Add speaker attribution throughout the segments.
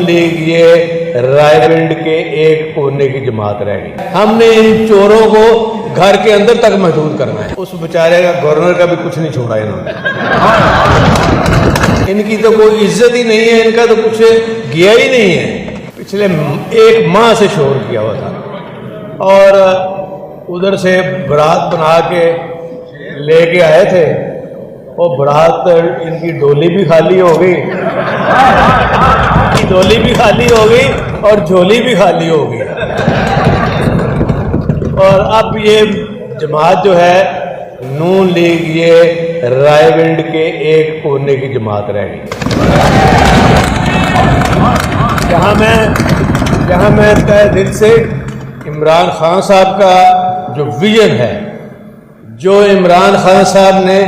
Speaker 1: League ये रायविंड के एक कोने की जमात रह गई। हमने इन चोरों को घर के अंदर तक महदूद करना है। उस बेचारे का गवर्नर का भी कुछ नहीं छोड़ा इन्होंने। इनकी तो कोई इज्जत ही नहीं है, इनका तो कुछ गया ही नहीं है। पिछले एक माह से शोर किया हुआ था और उधर से बारात बना के लेके आए थे। वो बारात इनकी डोली भी खाली हो गई, डोली भी खाली हो गई और झोली भी खाली हो गई। और अब ये जमात जो है नून लीग ये रायविंड के एक कोने की जमात रह गई। जहां मैं तहे दिल से इमरान खान साहब का जो विजन है, जो इमरान खान साहब ने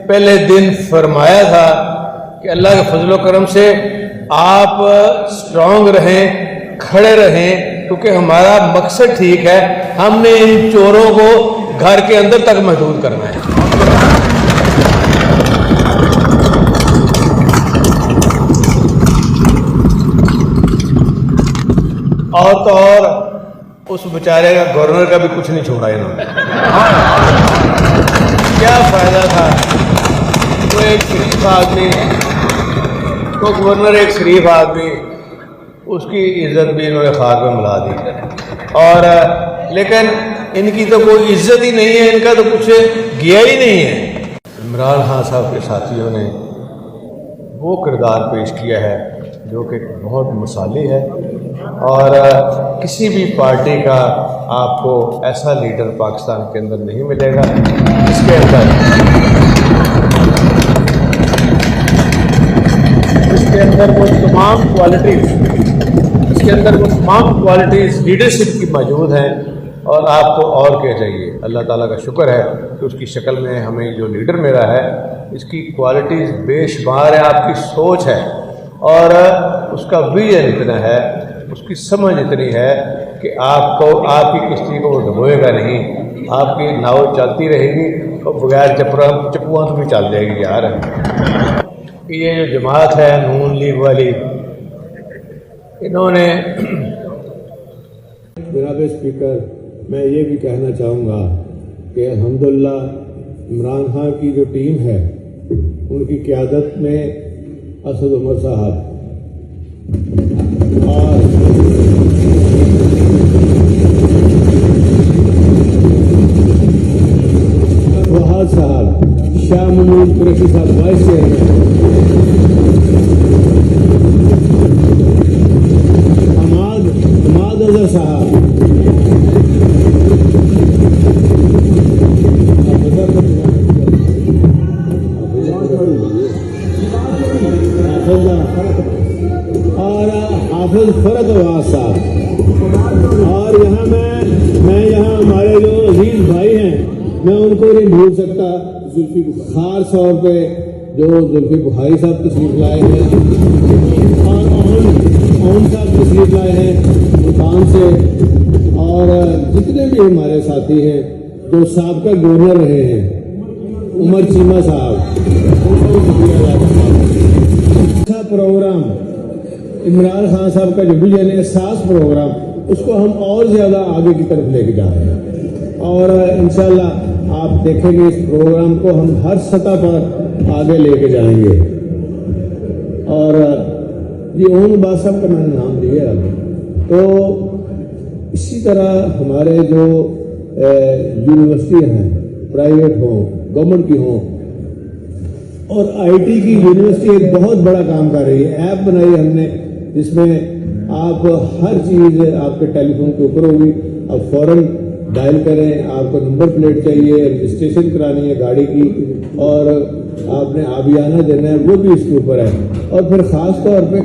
Speaker 1: पहले दिन फरमाया था कि अल्लाह के फजलो करम से आप स्ट्रांग रहें, खड़े रहें, क्योंकि हमारा मकसद ठीक है। हमने इन चोरों को घर के अंदर तक महदूद करना है। और तो और उस बेचारे का गवर्नर का भी कुछ नहीं छोड़ा इन्होंने। क्या फायदा था? वो एक शरीफ आदमी, तो गवर्नर एक शरीफ आदमी, उसकी इज्जत भी इन्होंने खाक में मिला दी। और लेकिन इनकी तो कोई इज्जत ही नहीं है, इनका तो कुछ गया ही नहीं है। इमरान खान साहब के साथियों ने वो किरदार पेश किया है जो कि बहुत मिसाली है। और किसी भी पार्टी का आपको ऐसा लीडर पाकिस्तान के अंदर नहीं मिलेगा जिसके अंदर वो तमाम क्वालिटीज़ लीडरशिप की मौजूद हैं। और आपको और क्या चाहिए? अल्लाह ताला का शुक्र है कि उसकी शक्ल में हमें जो लीडर मेरा है, इसकी क्वालिटीज़ बेशुमार है। आपकी सोच है और उसका विजन इतना है, उसकी समझ इतनी है कि आपकी किश्ती को वो डुबोएगा नहीं। आपकी नाव चलती रहेगी और बगैर चप्पुआं तो भी चल जाएगी यार। ये जो जमात है नून लीग वाली, इन्होंने
Speaker 2: जनाब स्पीकर, मैं ये भी कहना चाहूँगा कि अल्हम्दुलिल्लाह इमरान खान की जो टीम है उनकी क़यादत में असद उमर साहब और वहाद साहब, शाह महमूद कुरैशी साहब वाइस चेयरमैन, हमाद अजहर साहब, और हाफिज फरद आवाज साहब। और यहाँ मैं यहाँ हमारे जो अजीज भाई हैं, मैं उनको नहीं भूल सकता। खास तौर पे जो जुल्फी बुखारी साहब तशरीफ लाए हैं और ओम साहब तशरीफ लाए हैं मुल्तान से, और जितने भी हमारे साथी हैं जो साबका गवर्नर रहे हैं, उमर चीमा साहब, अच्छा प्रोग्राम इमरान खान साहब का जो विजन है, सास प्रोग्राम, उसको हम और ज्यादा आगे की तरफ लेके जा रहे हैं। और इंशाल्लाह आप देखेंगे इस प्रोग्राम को हम हर सतह पर आगे लेके जाएंगे। और ये ओम बाद साहब का मैंने नाम दिया अभी, तो इसी तरह हमारे जो यूनिवर्सिटी हैं, प्राइवेट हो, गवर्नमेंट की हो, और आईटी की यूनिवर्सिटी एक बहुत बड़ा काम कर रही है। ऐप बनाई हमने जिसमें आप हर चीज़ आपके टेलीफोन के ऊपर होगी। आप फौरन डायल करें, आपको नंबर प्लेट चाहिए, रजिस्ट्रेशन करानी है गाड़ी की, और आपने आबियाना देना है, वो भी इसके ऊपर है। और फिर ख़ास तौर पे